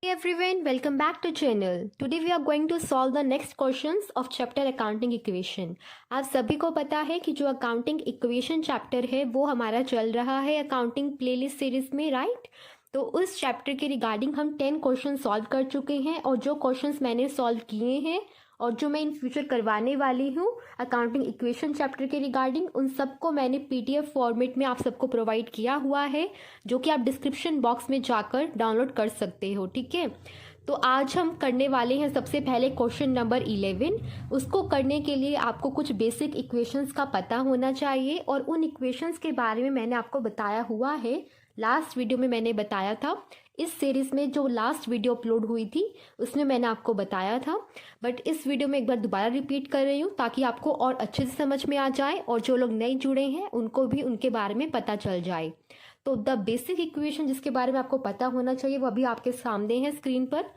Hey everyone, welcome back to channel. Today we are going to solve the next questions of chapter accounting equation. आप सभी को पता है कि जो अकाउंटिंग इक्वेशन चैप्टर है वो हमारा चल रहा है अकाउंटिंग प्लेलिस्ट सीरीज में, राइट? तो उस चैप्टर के रिगार्डिंग हम 10 क्वेश्चन सॉल्व कर चुके हैं और जो क्वेश्चंस मैंने सॉल्व किए हैं और जो मैं इन फ्यूचर करवाने वाली हूँ अकाउंटिंग इक्वेशन चैप्टर के रिगार्डिंग, उन सबको मैंने पीडीएफ फॉर्मेट में आप सबको प्रोवाइड किया हुआ है, जो कि आप डिस्क्रिप्शन बॉक्स में जाकर डाउनलोड कर सकते हो। ठीक है, तो आज हम करने वाले हैं सबसे पहले क्वेश्चन नंबर 11। उसको करने के लिए आपको कुछ बेसिक इक्वेशंस का पता होना चाहिए और उन इक्वेशंस के बारे में मैंने आपको बताया हुआ है। लास्ट वीडियो में मैंने बताया था, इस सीरीज़ में जो लास्ट वीडियो अपलोड हुई थी उसमें मैंने आपको बताया था, बट इस वीडियो में एक बार दोबारा रिपीट कर रही हूँ ताकि आपको और अच्छे से समझ में आ जाए और जो लोग नए जुड़े हैं उनको भी उनके बारे में पता चल जाए। तो द बेसिक इक्वेशन जिसके बारे में आपको पता होना चाहिए वो अभी आपके सामने है स्क्रीन पर।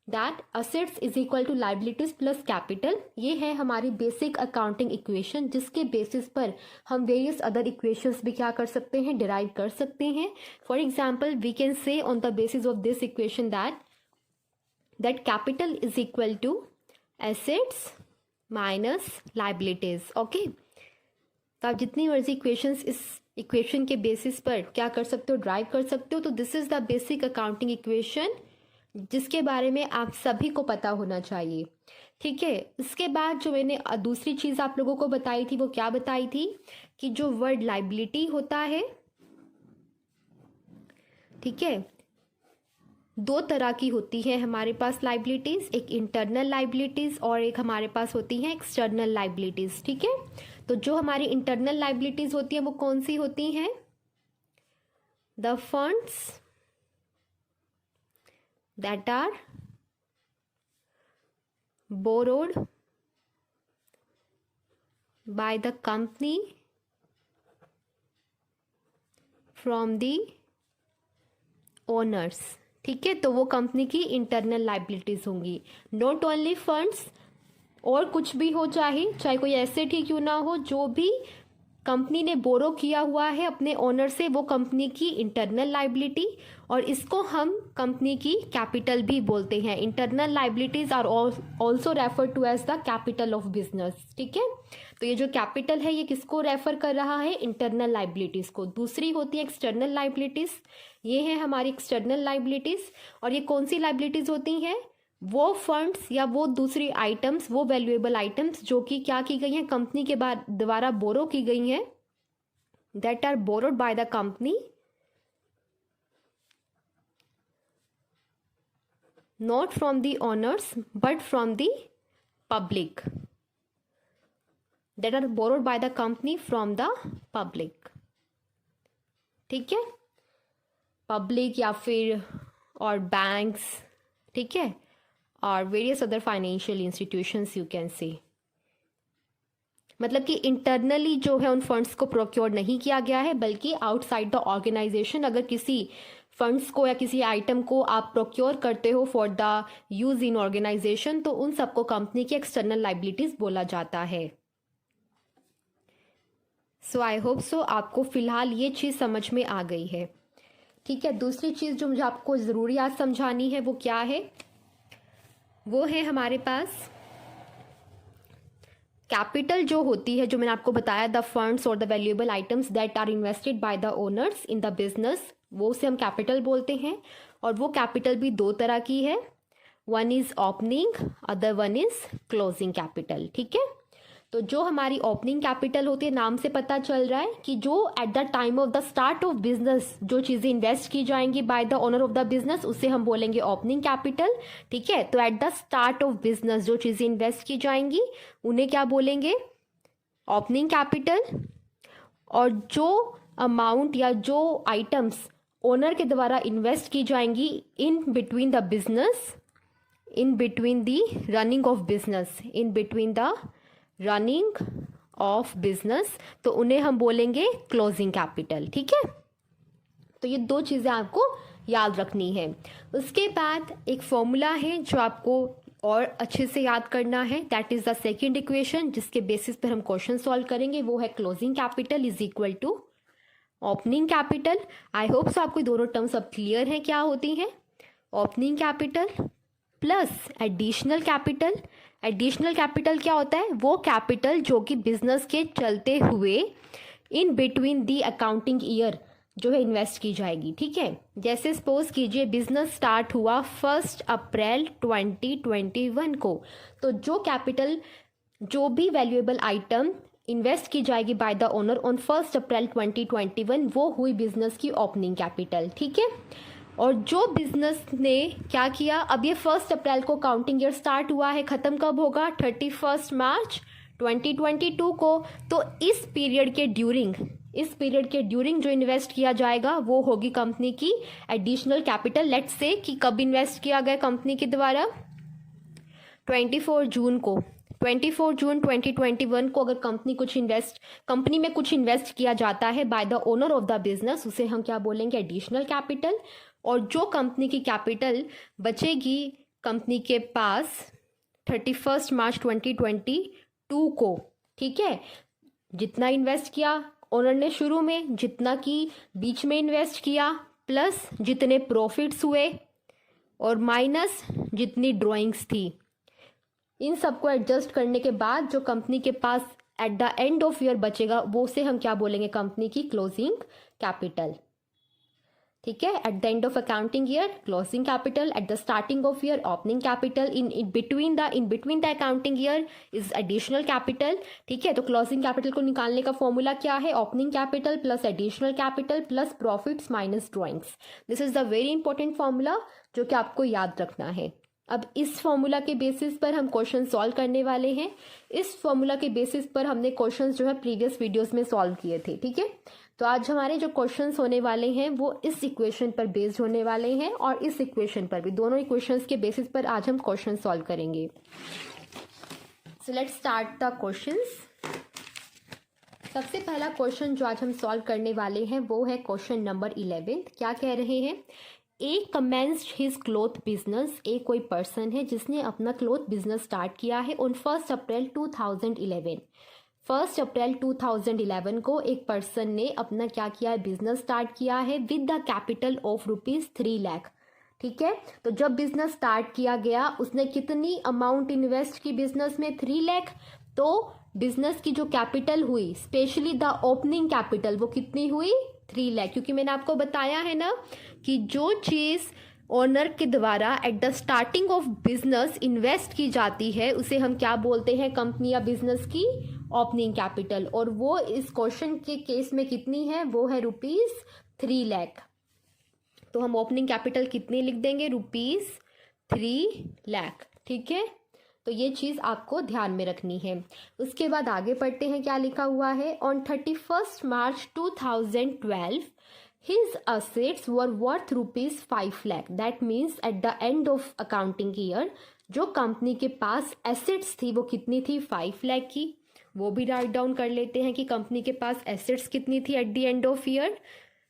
That assets is equal to liabilities plus capital, ये है हमारी बेसिक अकाउंटिंग इक्वेशन, जिसके बेसिस पर हम वेरियस अदर इक्वेशंस भी क्या कर सकते हैं, डिराइव कर सकते हैं। For example we can say on the basis of this equation that capital is equal to assets minus liabilities. Okay, तो आप जितनी मर्जी इक्वेशंस इस इक्वेशन के बेसिस पर क्या कर सकते हो, ड्राइव कर सकते हो। तो this is the basic accounting equation जिसके बारे में आप सभी को पता होना चाहिए। ठीक है, इसके बाद जो मैंने दूसरी चीज़ आप लोगों को बताई थी वो क्या बताई थी कि जो वर्ड लाइबिलिटी होता है, ठीक है, दो तरह की होती है हमारे पास लाइबिलिटीज, एक इंटरनल लाइबिलिटीज और एक हमारे पास होती है एक्सटर्नल लाइबिलिटीज। ठीक है, तो जो हमारी इंटरनल लाइबिलिटीज होती है वो कौन सी होती हैं? The funds that are borrowed by the company from the owners। ठीक है, तो वो कंपनी की इंटरनल लाइबिलिटीज होंगी। नॉट ओनली फंड्स, और कुछ भी हो, चाहे कोई एसेट ही क्यों ना हो, जो भी कंपनी ने बोरो किया हुआ है अपने ओनर से वो कंपनी की इंटरनल लाइबिलिटी, और इसको हम कंपनी की कैपिटल भी बोलते हैं। Internal liabilities are also refer to as the capital of business. ठीक है, तो ये जो कैपिटल है ये किसको रेफर कर रहा है? इंटरनल लाइबिलिटीज को। दूसरी होती है एक्सटर्नल लाइबिलिटीज, ये है हमारी एक्सटर्नल लाइबिलिटीज। और ये कौन सी लाइबिलिटीज होती हैं? वो फंड्स या वो दूसरी आइटम्स, वो वैल्यूएबल आइटम्स जो कि क्या की गई हैं, कंपनी के द्वारा बोरो की गई हैं, that are borrowed by the company, not from the owners but from the public, that are borrowed by the company from the public. ठीक है, पब्लिक या फिर और बैंक्स, ठीक है, और various other financial institutions you can say. मतलब कि इंटरनली जो है उन फंड्स को प्रोक्योर नहीं किया गया है, बल्कि आउटसाइड द ऑर्गेनाइजेशन अगर किसी फंड्स को या किसी आइटम को आप प्रोक्योर करते हो for the use in organization, तो उन सबको कंपनी की एक्सटर्नल लाइबिलिटीज बोला जाता है। सो आई होप सो आपको फिलहाल ये चीज़ समझ में आ गई है। ठीक है, दूसरी चीज़ जो मुझे आपको ज़रूरी आज समझानी है वो क्या है? वो है हमारे पास कैपिटल जो होती है, जो मैंने आपको बताया, द फंड्स और the valuable items that are invested by the owners in the business, वो उसे हम कैपिटल बोलते हैं। और वो कैपिटल भी दो तरह की है, one is opening, other one is closing capital. ठीक है, तो जो हमारी ओपनिंग कैपिटल होती है, नाम से पता चल रहा है कि जो at the time of the start of business जो चीज़ें इन्वेस्ट की जाएंगी by the owner of the business, उसे हम बोलेंगे ओपनिंग कैपिटल। ठीक है, तो at the start of business जो चीज़ें इन्वेस्ट की जाएंगी उन्हें क्या बोलेंगे? Opening capital. और जो अमाउंट या जो आइटम्स ओनर के द्वारा इन्वेस्ट की जाएंगी in between the business, in between the running of business, in between the running of business, तो उन्हें हम बोलेंगे क्लोजिंग कैपिटल। ठीक है, तो ये दो चीज़ें आपको याद रखनी है। उसके बाद एक फॉर्मूला है जो आपको और अच्छे से याद करना है, that is the second equation जिसके बेसिस पर हम क्वेश्चन सॉल्व करेंगे। वो है closing capital is equal to opening capital. I hope so आपको दोनों टर्म्स अब क्लियर हैं क्या होती हैं। Opening capital plus additional capital. Additional capital क्या होता है? वो कैपिटल जो कि बिजनेस के चलते हुए in between the accounting year जो है इन्वेस्ट की जाएगी। ठीक है, जैसे सपोज कीजिए बिजनेस स्टार्ट हुआ 1 अप्रैल 2021 को, तो जो कैपिटल जो भी वैल्यूएबल आइटम इन्वेस्ट की जाएगी बाय द ओनर ऑन 1 अप्रैल 2021 वो हुई बिजनेस की ओपनिंग कैपिटल। ठीक है, और जो बिजनेस ने क्या किया, अब ये 1 अप्रैल को काउंटिंग ईयर स्टार्ट हुआ है, ख़त्म कब होगा? 31 मार्च 2022 को। तो इस पीरियड के ड्यूरिंग जो इन्वेस्ट किया जाएगा वो होगी कंपनी की एडिशनल कैपिटल। लेट्स से कि कब इन्वेस्ट किया गया कंपनी के द्वारा? 24 जून को। 24 जून 2021 को अगर कंपनी में कुछ इन्वेस्ट किया जाता है by the owner of the business, उसे हम क्या बोलेंगे? Additional capital. और जो कंपनी की कैपिटल बचेगी कंपनी के पास 31 मार्च 2022 को, ठीक है, जितना इन्वेस्ट किया ओनर ने शुरू में, जितना कि बीच में इन्वेस्ट किया, प्लस जितने प्रॉफिट्स हुए और माइनस जितनी ड्राइंग्स थी, इन सबको एडजस्ट करने के बाद जो कंपनी के पास at the end of year बचेगा वो से हम क्या बोलेंगे? कंपनी की क्लोजिंग कैपिटल। ठीक है, eight the end of accounting year closing capital, at the starting of year opening capital, in between the accounting year is additional capital. ठीक है, तो क्लोजिंग कैपिटल को निकालने का फॉर्मूला क्या है? Opening capital plus additional capital plus profits minus drawings. This is the very important formula जो कि आपको याद रखना है। अब इस फॉर्मूला के बेसिस पर हम क्वेश्चन सॉल्व करने वाले हैं। इस फॉर्मूला के बेसिस पर हमने क्वेश्चंस जो है प्रीवियस वीडियोस में सॉल्व किए थे। ठीक है, तो आज हमारे जो क्वेश्चंस होने वाले हैं वो इस इक्वेशन पर बेस्ड होने वाले हैं और इस इक्वेशन पर भी, दोनों इक्वेशंस के बेसिस पर आज हम क्वेश्चन सॉल्व करेंगे। So let's start the questions. सबसे पहला क्वेश्चन जो आज हम सॉल्व करने वाले हैं वो है क्वेश्चन नंबर 11। क्या कह रहे हैं? ए कमेंस्ड हिज क्लोथ बिजनेस। ए कोई पर्सन है जिसने अपना क्लोथ बिजनेस स्टार्ट किया है ऑन 1 अप्रैल 2011। 1 अप्रैल 2011 को एक पर्सन ने अपना क्या किया है? बिजनेस स्टार्ट किया है with the capital of ₹3 lakh. ठीक है, तो जब बिजनेस स्टार्ट किया गया उसने कितनी अमाउंट इन्वेस्ट की बिजनेस में? 3 लाख। तो बिजनेस की जो कैपिटल हुई, स्पेशली द ओपनिंग कैपिटल, वो कितनी हुई? 3 लाख। क्योंकि मैंने आपको बताया है ना कि जो चीज़ ओनर के द्वारा at the starting of business invest की जाती है उसे हम क्या बोलते हैं? कंपनी या बिजनेस की ओपनिंग कैपिटल। और वो इस क्वेश्चन के केस में कितनी है? वो है ₹3 लाख। तो हम ओपनिंग कैपिटल कितनी लिख देंगे? ₹3 लाख। ठीक है, तो ये चीज़ आपको ध्यान में रखनी है। उसके बाद आगे पढ़ते हैं क्या लिखा हुआ है। On 31 March 2012 his assets were worth ₹5 lakh. That means at the end of accounting year जो कंपनी के पास एसेट्स थी वो कितनी थी? 5 लाख की। वो भी राइट डाउन कर लेते हैं कि कंपनी के पास एसेट्स कितनी थी eight the end of year?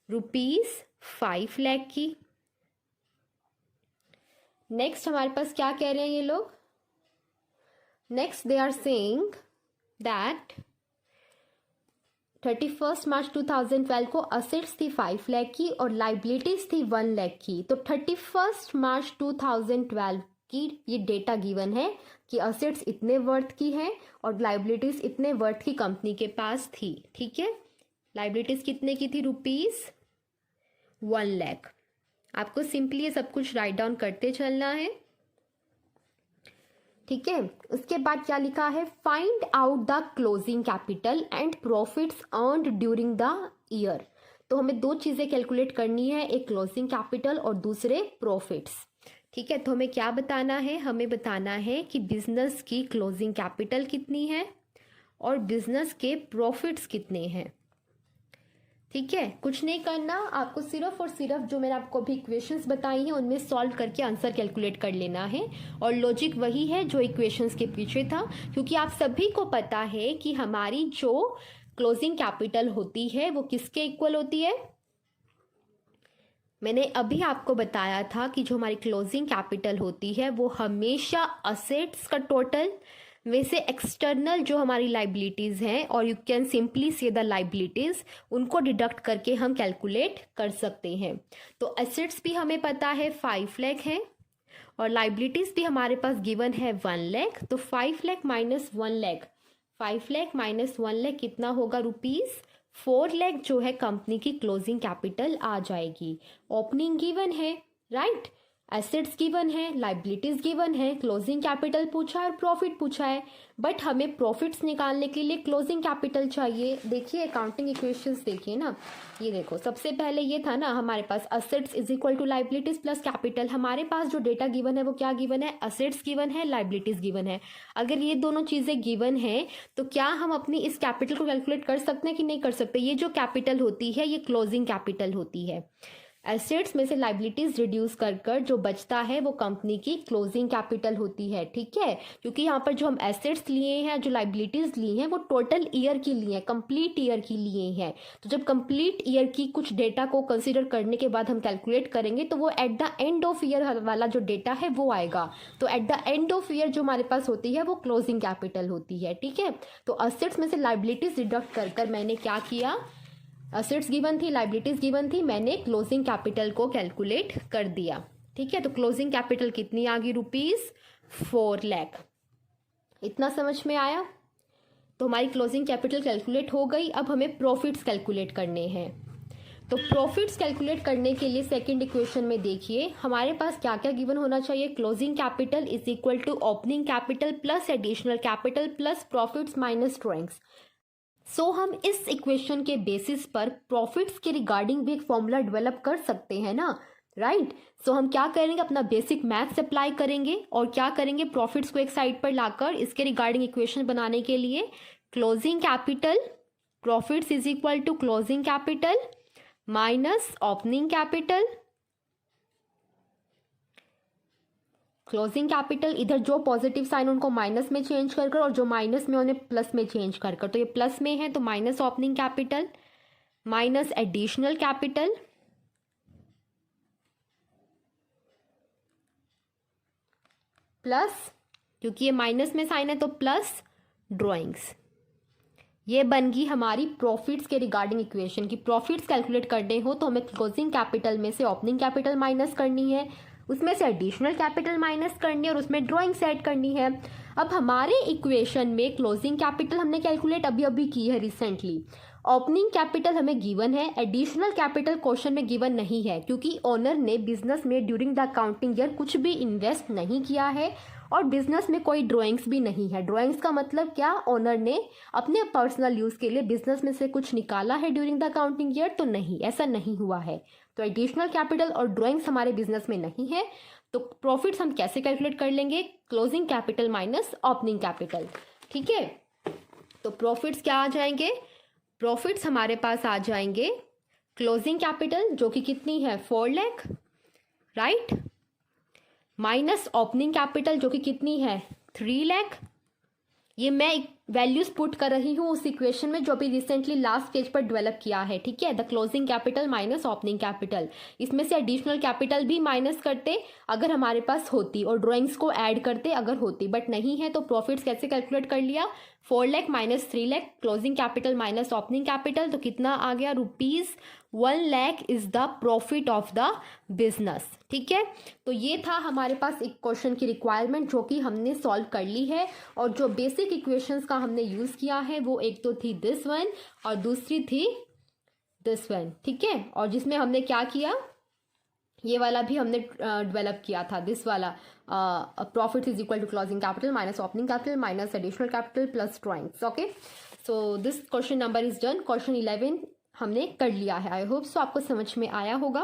₹5 lakh की। नेक्स्ट हमारे पास क्या कह रहे हैं ये लोग? Next they are saying that 31 March 2012 को असेट्स थी 5 लाख की और लाइबिलिटीज थी 1 लाख की। तो 31 मार्च 2012 की ये डेटा गिवन है कि असेट्स इतने वर्थ की है और लाइबिलिटीज इतने वर्थ की कंपनी के पास थी। ठीक है, लाइबिलिटीज कितने की थी? ₹1 लाख। आपको सिंपली ये सब कुछ राइट डाउन करते चलना है। ठीक है, उसके बाद क्या लिखा है? Find out the closing capital and profits earned during the year. तो हमें दो चीजें कैलकुलेट करनी है, एक क्लोजिंग कैपिटल और दूसरे प्रॉफिट्स। ठीक है, तो हमें क्या बताना है? हमें बताना है कि बिजनेस की क्लोजिंग कैपिटल कितनी है और बिजनेस के प्रॉफिट्स कितने हैं। ठीक है, कुछ नहीं करना, आपको सिर्फ और सिर्फ जो मैंने आपको अभी इक्वेशंस बताई हैं उनमें सॉल्व करके आंसर कैलकुलेट कर लेना है। और लॉजिक वही है जो इक्वेशंस के पीछे था, क्योंकि आप सभी को पता है कि हमारी जो क्लोजिंग कैपिटल होती है वो किसके इक्वल होती है? मैंने अभी आपको बताया था कि जो हमारी क्लोजिंग कैपिटल होती है वो हमेशा असेट्स का टोटल वैसे एक्सटर्नल जो हमारी लाइबिलिटीज़ हैं, और यू कैन सिंपली से द लाइबिलिटीज़, उनको डिडक्ट करके हम कैलकुलेट कर सकते हैं। तो एसेट्स भी हमें पता है 5 लाख है, और लाइबिलिटीज़ भी हमारे पास गिवन है 1 लाख। तो 5 लाख माइनस 1 लाख, 5 लाख माइनस 1 लाख कितना होगा रुपीज़? 4 लाख जो है कंपनी की क्लोजिंग कैपिटल आ जाएगी। ओपनिंग गिवन है, राइट, एसेट्स गिवन है, लाइबिलिटीज गिवन है, क्लोजिंग कैपिटल पूछा है और प्रॉफिट पूछा है। बट हमें प्रॉफिट्स निकालने के लिए क्लोजिंग कैपिटल चाहिए। देखिए अकाउंटिंग इक्वेशंस देखिए ना, ये देखो सबसे पहले ये था ना हमारे पास assets is equal to liabilities plus capital. हमारे पास जो डेटा गिवन है वो क्या गिवन है? असेट्स गिवन है, लाइबिलिटीज गिवन है। अगर ये दोनों चीजें गिवन है तो क्या हम अपनी इस कैपिटल को कैलकुलेट कर सकते हैं कि नहीं कर सकते? ये जो कैपिटल होती है ये क्लोजिंग कैपिटल होती है। एसेट्स में से लाइबिलिटीज रिड्यूस कर कर जो बचता है वो कंपनी की क्लोजिंग कैपिटल होती है, ठीक है। क्योंकि यहाँ पर जो हम एसेट्स लिए हैं, जो लाइबिलिटीज ली हैं, वो टोटल ईयर की लिए हैं, कंप्लीट ईयर की लिए हैं। तो जब कंप्लीट ईयर की कुछ डेटा को कंसीडर करने के बाद हम कैलकुलेट करेंगे तो वो eight the end of year वाला जो डेटा है वो आएगा। तो eight the end of year जो हमारे पास होती है वो क्लोजिंग कैपिटल होती है, ठीक है। तो एसेट्स में से लाइबिलिटीज डिडक्ट कर कर मैंने क्या किया? असेट्स गिवन थी, लाइबिलिटीज गिवन थी, मैंने क्लोजिंग कैपिटल को कैलकुलेट कर दिया, ठीक है। तो क्लोजिंग कैपिटल कितनी आ गई? रुपीज 4 लाख। इतना समझ में आया? तो हमारी क्लोजिंग कैपिटल कैलकुलेट हो गई। अब हमें प्रॉफिट्स कैलकुलेट करने हैं। तो प्रॉफिट्स कैलकुलेट करने के लिए सेकंड इक्वेशन में देखिए हमारे पास क्या क्या गिवन होना चाहिए। Closing capital is equal to opening capital plus additional capital plus profits minus drawings. So हम इस इक्वेशन के बेसिस पर प्रॉफिट्स के रिगार्डिंग भी एक फॉर्मूला डेवलप कर सकते हैं ना, राइट। सो हम क्या करेंगे? अपना बेसिक मैथ्स अप्लाई करेंगे और क्या करेंगे? प्रॉफिट्स को एक साइड पर लाकर इसके रिगार्डिंग इक्वेशन बनाने के लिए closing capital profits is equal to closing capital minus opening capital. Closing capital इधर जो पॉजिटिव साइन उनको माइनस में चेंज कर कर और जो माइनस में उन्हें प्लस में चेंज कर कर। तो ये प्लस में है तो minus opening capital minus additional capital plus, क्योंकि ये माइनस में साइन है तो प्लस ड्रॉइंग्स। ये बन गई हमारी प्रॉफिट्स के रिगार्डिंग इक्वेशन की। प्रॉफिट्स कैलकुलेट करने हो तो हमें क्लोजिंग कैपिटल में से ओपनिंग कैपिटल माइनस करनी है, उसमें से एडिशनल कैपिटल माइनस करनी है और उसमें ड्राइंग्स ऐड करनी है। अब हमारे इक्वेशन में क्लोजिंग कैपिटल हमने कैलकुलेट अभी अभी की है रिसेंटली। ओपनिंग कैपिटल हमें गिवन है, एडिशनल कैपिटल क्वेश्चन में गिवन नहीं है क्योंकि ओनर ने बिजनेस में ड्यूरिंग द अकाउंटिंग ईयर कुछ भी इन्वेस्ट नहीं किया है और बिजनेस में कोई ड्राइंग्स भी नहीं है। ड्राइंग्स का मतलब क्या? ओनर ने अपने पर्सनल यूज के लिए बिजनेस में से कुछ निकाला है ड्यूरिंग द अकाउंटिंग ईयर? तो नहीं, ऐसा नहीं हुआ है। तो एडिशनल कैपिटल और ड्राइंग्स हमारे बिजनेस में नहीं है। तो प्रॉफिट्स हम कैसे कैलकुलेट कर लेंगे? Closing capital minus opening capital, ठीक है। तो प्रॉफिट्स क्या आ जाएंगे? प्रॉफिट्स हमारे पास आ जाएंगे क्लोजिंग कैपिटल जो कि कितनी है? 4 lakh, right, minus opening capital जो कि कितनी है? 3 लाख। ये मैं वैल्यूज पुट कर रही हूँ उस इक्वेशन में जो अभी रिसेंटली लास्ट पेज पर डेवलप किया है, ठीक है। The closing capital minus opening capital, इसमें से एडिशनल कैपिटल भी माइनस करते अगर हमारे पास होती और ड्राइंग्स को ऐड करते अगर होती, बट नहीं है। तो प्रॉफिट्स कैसे कैलकुलेट कर लिया? 4 lakh minus 3 lakh, closing capital minus opening capital, तो कितना आ गया? Rupees 1 lakh is the profit of the business, ठीक है। तो ये था हमारे पास एक क्वेश्चन की रिक्वायरमेंट जो कि हमने सॉल्व कर ली है। और जो बेसिक इक्वेशंस का हमने यूज किया है वो एक तो थी दिस वन और दूसरी थी दिस वन, ठीक है। और जिसमें हमने क्या किया, ये वाला भी हमने डेवलप किया था, दिस वाला profit is equal to closing capital minus opening capital minus additional capital plus drawings, okay. So this question number is done. Question 11 हमने कर लिया है। आई होप सो आपको समझ में आया होगा।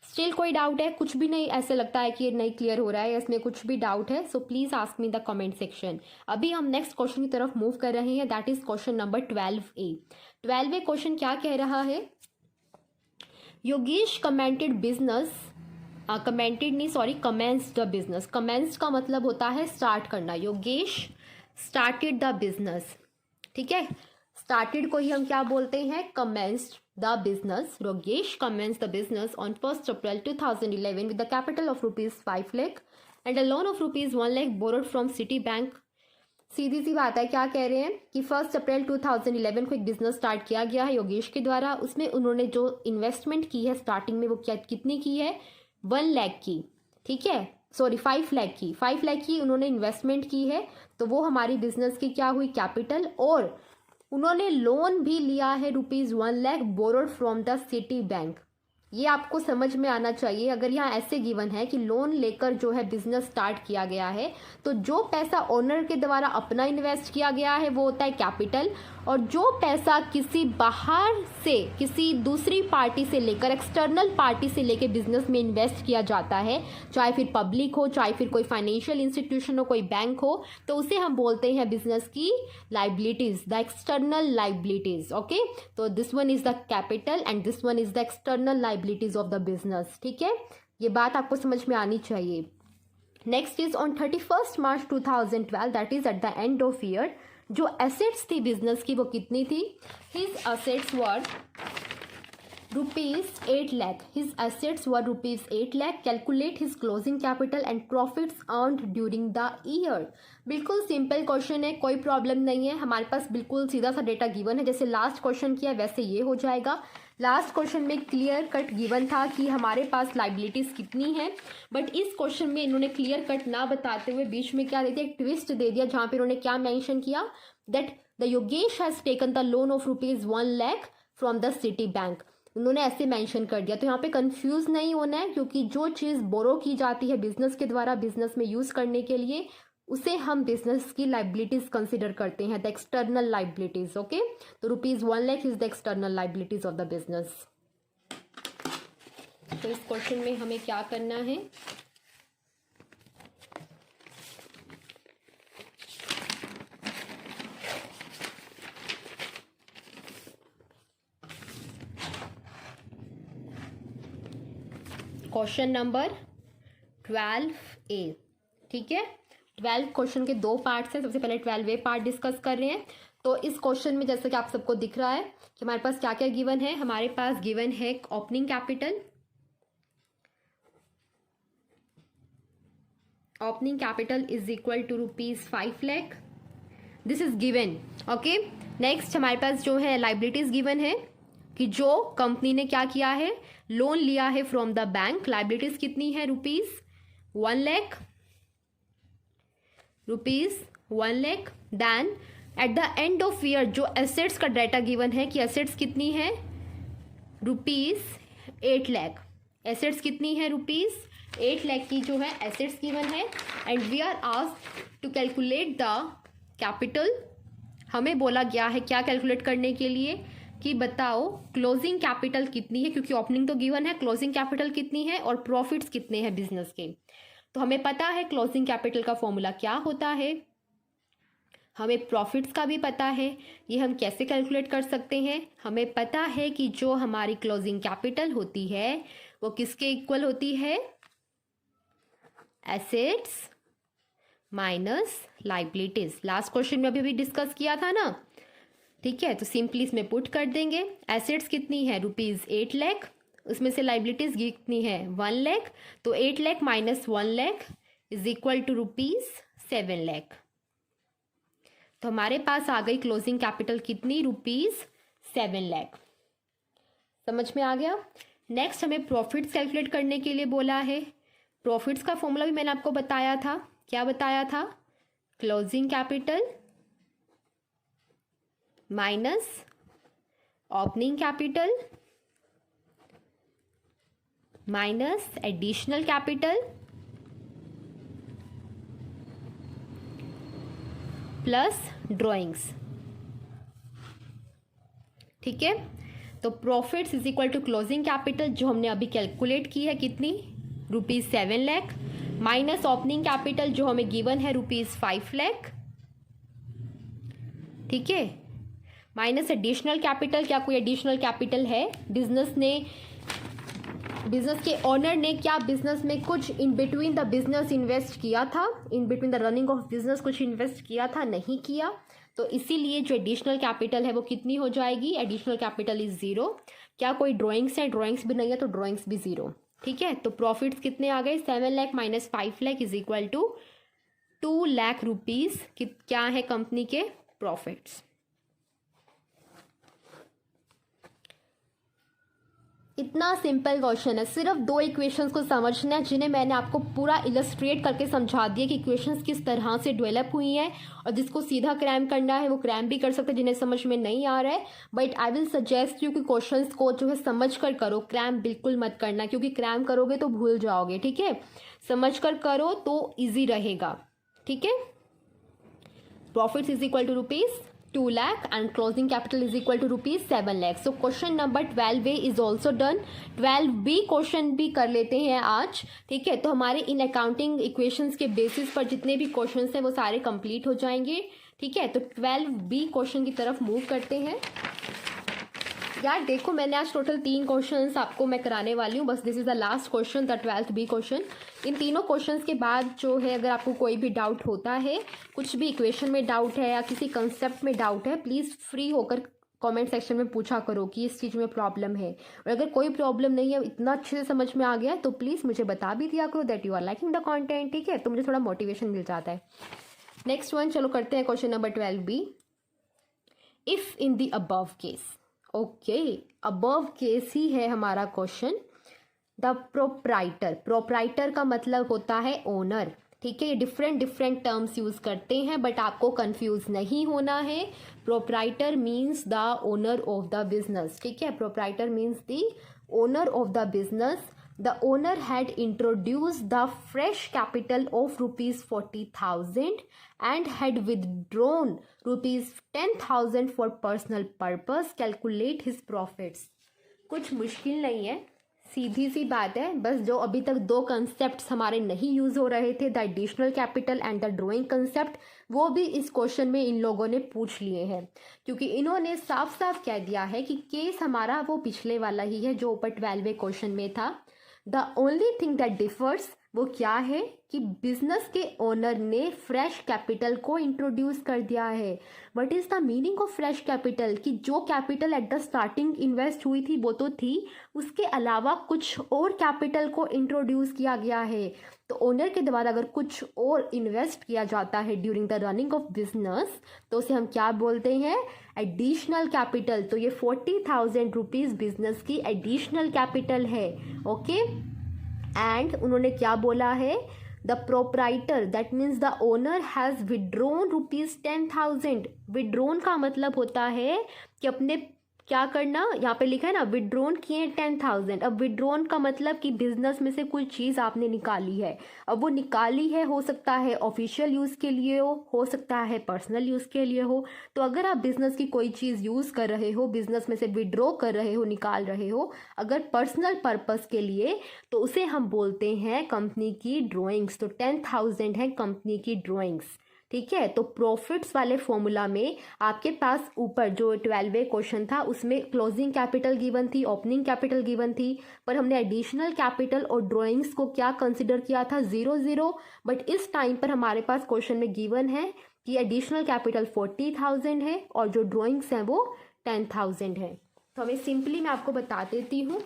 स्टिल कोई डाउट है? कुछ भी नहीं ऐसे लगता है कि ये नहीं क्लियर हो रहा है, इसमें कुछ भी डाउट है, so please ask me the comment section. अभी हम नेक्स्ट क्वेश्चन की तरफ मूव कर रहे हैं, that is question number 12A। 12A question क्या कह रहा है? Yogesh commented business, commenced the business. Commenced का मतलब होता है स्टार्ट करना। योगेश स्टार्टेड द बिजनेस, ठीक है। स्टार्टेड को ही हम क्या बोलते हैं? Commenced the business. Yogesh commenced the business on 1st April 2011 with the capital of rupees 5 lakh and a loan of rupees 1 lakh borrowed from Citibank सीधी सी बात है, क्या कह रहे हैं कि 1 अप्रैल 2011 को एक बिजनेस स्टार्ट किया गया है योगेश के द्वारा। उसमें उन्होंने जो इन्वेस्टमेंट की है स्टार्टिंग में वो क्या कितनी की है, 1 लाख की, ठीक है, सॉरी 5 लाख की, 5 लाख की उन्होंने इन्वेस्टमेंट की है। तो वो हमारी बिजनेस की क्या हुई, कैपिटल। और उन्होंने लोन भी लिया है ₹1 lakh, borrowed from the city bank. ये आपको समझ में आना चाहिए। अगर यहाँ ऐसे गिवन है कि लोन लेकर जो है बिजनेस स्टार्ट किया गया है, तो जो पैसा ओनर के द्वारा अपना इन्वेस्ट किया गया है वो होता है कैपिटल, और जो पैसा किसी बाहर से, किसी दूसरी पार्टी से लेकर, एक्सटर्नल पार्टी से लेकर बिजनेस में इन्वेस्ट किया जाता है, चाहे फिर पब्लिक हो, चाहे फिर कोई फाइनेंशियल इंस्टीट्यूशन हो, कोई बैंक हो, तो उसे हम बोलते हैं बिजनेस की liabilities, the external liabilities. Okay, तो this one is the capital and this one is the external liabilities of the business. ठीक है, ये बात आपको समझ में आनी चाहिए। Next is on 31 March 2012, that is at the end of year, जो एसेट्स थी बिजनेस की वो कितनी थी, his assets were ₹8 lakh, his assets were ₹8 lakh, calculate his closing capital and profits earned during the year। बिल्कुल simple question है, कोई problem नहीं है, हमारे पास बिल्कुल सीधा सा डेटा गिवन है, जैसे लास्ट क्वेश्चन किया वैसे ये हो जाएगा। लास्ट क्वेश्चन में क्लियर कट गिवन था कि हमारे पास लाइबिलिटीज कितनी है, बट इस क्वेश्चन में इन्होंने क्लियर कट ना बताते हुए बीच में क्या दे दिया, एक ट्विस्ट दे दिया, जहाँ पे इन्होंने क्या मेंशन किया, that the Yogesh has taken the loan of ₹1 lakh from the city bank. उन्होंने ऐसे मेंशन कर दिया। तो यहाँ पे कंफ्यूज नहीं होना है, क्योंकि जो चीज़ बोरो की जाती है बिजनेस के द्वारा बिजनेस में यूज़ करने के लिए, उसे हम बिजनेस की लाइबिलिटीज कंसिडर करते हैं, द एक्सटर्नल लाइबिलिटीज। ओके, तो ₹1 lakh is the external liabilities of the business. तो इस क्वेश्चन में हमें क्या करना है, क्वेश्चन नंबर 12A। ठीक है, 12 क्वेश्चन के 2 पार्ट्स हैं। सबसे पहले 12A पार्ट डिस्कस कर रहे हैं। तो इस क्वेश्चन में जैसे कि आप सबको दिख रहा है कि हमारे पास क्या क्या गिवन है, हमारे पास गिवन है opening capital, opening capital is equal to ₹5 lakh, this is given. Okay, next हमारे पास जो है लाइबिलिटीज गिवन है कि जो कंपनी ने क्या किया है, लोन लिया है फ्रॉम द बैंक, लाइबिलिटीज कितनी है, ₹1 lakh, ₹1 lakh। Then at the end of year जो एसेट्स का डाटा गिवन है कि एसेट्स कितनी है, ₹8 lakh, एसेट्स कितनी है, ₹8 lakh की जो है एसेट्स गिवन है। And we are asked to calculate the capital, हमें बोला गया है क्या कैलकुलेट करने के लिए, कि बताओ क्लोजिंग कैपिटल कितनी है, क्योंकि ओपनिंग तो गिवन है, क्लोजिंग कैपिटल कितनी है और प्रॉफिट्स कितने हैं बिजनेस के। तो हमें पता है क्लोजिंग कैपिटल का फॉर्मूला क्या होता है, हमें प्रॉफिट्स का भी पता है। ये हम कैसे कैलकुलेट कर सकते हैं, हमें पता है कि जो हमारी क्लोजिंग कैपिटल होती है वो किसके इक्वल होती है, assets minus liabilities. Last question में अभी डिस्कस किया था ना। ठीक है, तो सिंपली इसमें पुट कर देंगे, एसेट्स कितनी है, ₹8 lakh, उसमें से लाइबिलिटीज कितनी है, 1 lakh, तो 8 lakh minus 1 lakh is equal to ₹7 lakh। तो हमारे पास आ गई क्लोजिंग कैपिटल कितनी, ₹7 lakh। समझ में आ गया। नेक्स्ट हमें प्रॉफिट्स कैलकुलेट करने के लिए बोला है। प्रॉफिट्स का फॉर्मूला भी मैंने आपको बताया था, क्या बताया था, closing capital minus opening capital minus additional capital plus drawings. ठीक है, तो profits is equal to closing capital जो हमने अभी कैलकुलेट की है कितनी, ₹7 lakh, माइनस ओपनिंग कैपिटल जो हमें गिवन है ₹5 lakh। ठीक है, माइनस एडिशनल कैपिटल, क्या कोई एडिशनल कैपिटल है, बिजनेस के ओनर ने क्या बिजनेस में कुछ in between the business invest किया था, in between the running of business कुछ इन्वेस्ट किया था, नहीं किया। तो इसीलिए जो एडिशनल कैपिटल है वो कितनी हो जाएगी, एडिशनल कैपिटल इज 0। क्या कोई ड्रॉइंग्स है, ड्रॉइंग्स भी नहीं है, तो ड्रॉइंग्स भी 0। ठीक है, तो प्रॉफिट्स कितने आ गए, 7 lakh minus 5 lakh is equal to 2 lakh rupees क्या है कंपनी के प्रॉफिट्स। इतना सिंपल क्वेश्चन है, सिर्फ 2 इक्वेशंस को समझना है जिन्हें मैंने आपको पूरा इलस्ट्रेट करके समझा दिया कि इक्वेशंस किस तरह से डेवलप हुई हैं, और जिसको सीधा क्रैम करना है वो क्रैम भी कर सकते हैं जिन्हें समझ में नहीं आ रहा है। But I will suggest you कि क्वेश्चंस को जो है समझ कर करो, क्रैम बिल्कुल मत करना, क्योंकि क्रैम करोगे तो भूल जाओगे। ठीक है, समझ कर करो तो ईजी रहेगा। ठीक है, profits is equal to rupees 2 lakh and closing capital is equal to rupees 7 lakh. So question number 12A is also done. 12B question भी कर लेते हैं आज। ठीक है, तो हमारे इन अकाउंटिंग इक्वेशंस के बेसिस पर जितने भी क्वेश्चंस हैं वो सारे कंप्लीट हो जाएंगे। ठीक है, तो 12B क्वेश्चन की तरफ मूव करते हैं। यार देखो, मैंने आज टोटल 3 क्वेश्चंस आपको मैं कराने वाली हूँ, बस this is the last question, the 12th B question. इन तीनों क्वेश्चंस के बाद जो है, अगर आपको कोई भी डाउट होता है, कुछ भी इक्वेशन में डाउट है या किसी कंसेप्ट में डाउट है, प्लीज़ फ्री होकर कमेंट सेक्शन में पूछा करो कि इस चीज़ में प्रॉब्लम है। और अगर कोई प्रॉब्लम नहीं है, इतना अच्छे से समझ में आ गया, तो प्लीज़ मुझे बता भी दिया करो that you are liking the content. ठीक है, तो मुझे थोड़ा मोटिवेशन मिल जाता है। नेक्स्ट वन, चलो करते हैं question number 12B। If in the above case, okay, above case ही है हमारा क्वेश्चन। द प्रोप्राइटर का मतलब होता है ओनर। ठीक है, ये डिफरेंट टर्म्स यूज करते हैं, बट आपको कंफ्यूज नहीं होना है। Proprietor means the owner of the business. ठीक है, proprietor means the owner of the business. The owner had introduced the fresh capital of rupees 40,000 and had withdrawn rupees 10,000 for personal purpose. Calculate his profits. कुछ मुश्किल नहीं है, सीधी सी बात है। बस जो अभी तक 2 कंसेप्ट हमारे नहीं यूज हो रहे थे, the additional capital and the drawing concept, वो भी इस क्वेश्चन में इन लोगों ने पूछ लिए हैं, क्योंकि इन्होंने साफ साफ कह दिया है कि केस हमारा वो पिछले वाला ही है जो ऊपर 12वें क्वेश्चन में था। The only thing that differs वो क्या है कि बिजनेस के ओनर ने फ्रेश कैपिटल को इंट्रोड्यूस कर दिया है। What is the meaning of fresh capital? कि जो capital at the starting invest हुई थी वो तो थी, उसके अलावा कुछ और कैपिटल को इंट्रोड्यूस किया गया है। तो ओनर के द्वारा अगर कुछ और इन्वेस्ट किया जाता है during the running of business, तो उसे हम क्या बोलते हैं? Additional capital. तो ये 40,000 रुपीज बिजनेस की एडिशनल कैपिटल है। ओके, एंड उन्होंने क्या बोला है? The proprietor, that means the owner has withdrawn rupees 10,000। Withdrawn का मतलब होता है कि अपने क्या करना, यहाँ पे लिखा है ना, विड्रॉन किए 10,000। अब विड्रॉन का मतलब कि बिजनेस में से कोई चीज़ आपने निकाली है। अब वो निकाली है, हो सकता है ऑफिशियल यूज़ के लिए हो सकता है पर्सनल यूज़ के लिए हो। तो अगर आप बिजनेस की कोई चीज़ यूज़ कर रहे हो, बिजनेस में से विड्रॉ कर रहे हो, निकाल रहे हो, अगर पर्सनल पर्पस के लिए, तो उसे हम बोलते हैं कंपनी की ड्रॉइंग्स। तो 10,000 है कंपनी की ड्रॉइंग्स। ठीक है, तो प्रॉफिट्स वाले फॉर्मूला में आपके पास ऊपर जो 12वें क्वेश्चन था उसमें क्लोजिंग कैपिटल गिवन थी, ओपनिंग कैपिटल गिवन थी, पर हमने एडिशनल कैपिटल और ड्राइंग्स को क्या कंसिडर किया था? 0 बट इस टाइम पर हमारे पास क्वेश्चन में गिवन है कि एडिशनल कैपिटल 40,000 है और जो ड्राइंग्स हैं वो 10,000 है। तो हमें सिंपली मैं आपको बता देती हूँ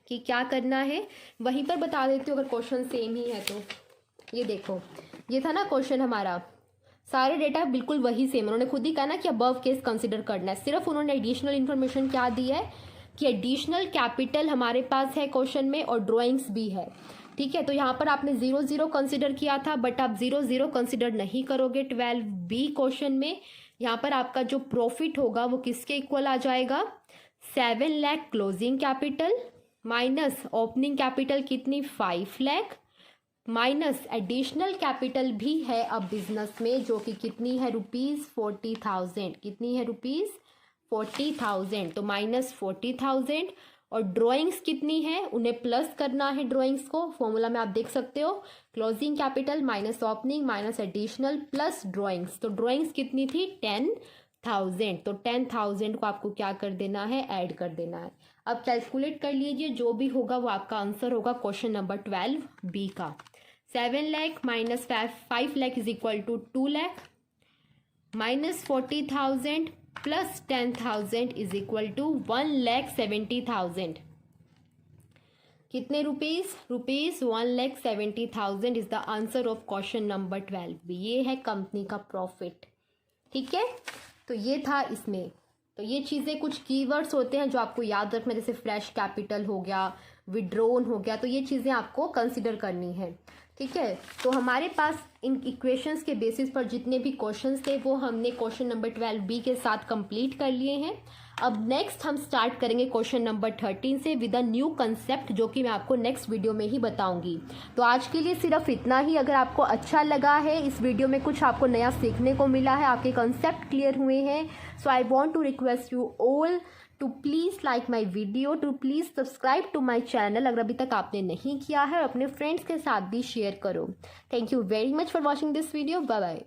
कि क्या करना है, वहीं पर बता देती हूँ अगर क्वेश्चन सेम ही है तो। ये देखो, ये था ना क्वेश्चन हमारा, सारे डेटा बिल्कुल वही सेम। उन्होंने खुद ही कहा ना कि अबव केस कंसिडर करना है, सिर्फ उन्होंने एडिशनल इन्फॉर्मेशन क्या दी है कि एडिशनल कैपिटल हमारे पास है क्वेश्चन में और ड्राइंग्स भी है। ठीक है, तो यहाँ पर आपने 0 कंसिडर किया था, बट आप 0 कंसिडर नहीं करोगे 12B क्वेश्चन में। यहाँ पर आपका जो प्रॉफिट होगा वो किसके इक्वल आ जाएगा? 7 lakh closing capital minus opening capital कितनी? 5 लाख माइनस एडिशनल कैपिटल भी है अब बिजनेस में, जो कि कितनी है? ₹40,000। कितनी है? ₹40,000। तो माइनस 40,000। और ड्राइंग्स कितनी है? उन्हें प्लस करना है ड्राइंग्स को। फॉर्मूला में आप देख सकते हो, closing capital minus opening minus additional plus drawings. तो ड्राइंग्स कितनी थी? 10,000। तो 10,000 को आपको क्या कर देना है? ऐड कर देना है। अब कैलकुलेट कर लीजिए, जो भी होगा वो आपका आंसर होगा क्वेश्चन नंबर 12B का। 7 lakh minus 5 lakh is equal to 2 lakh minus 40,000 plus 10,000 is equal to 1,70,000। कितने rupees? Rupees 1,70,000 is the answer of question number 12 भी। ये है कंपनी का प्रॉफिट। ठीक है, तो ये था इसमें। तो ये चीज़ें कुछ कीवर्ड्स होते हैं जो आपको याद रखना, जैसे फ्रेश कैपिटल हो गया, विड्रोन हो गया, तो ये चीज़ें आपको कंसिडर करनी है। ठीक है, तो हमारे पास इन इक्वेशंस के बेसिस पर जितने भी क्वेश्चंस थे वो हमने क्वेश्चन नंबर 12B के साथ कंप्लीट कर लिए हैं। अब नेक्स्ट हम स्टार्ट करेंगे क्वेश्चन नंबर 13 से विद अ न्यू कंसेप्ट, जो कि मैं आपको नेक्स्ट वीडियो में ही बताऊंगी। तो आज के लिए सिर्फ इतना ही। अगर आपको अच्छा लगा है, इस वीडियो में कुछ आपको नया सीखने को मिला है, आपके कंसेप्ट क्लियर हुए हैं, so I want to request you all to please like my video, to please subscribe to my channel अगर अभी तक आपने नहीं किया है, और अपने फ्रेंड्स के साथ भी शेयर करो। Thank you very much for watching this video. Bye bye.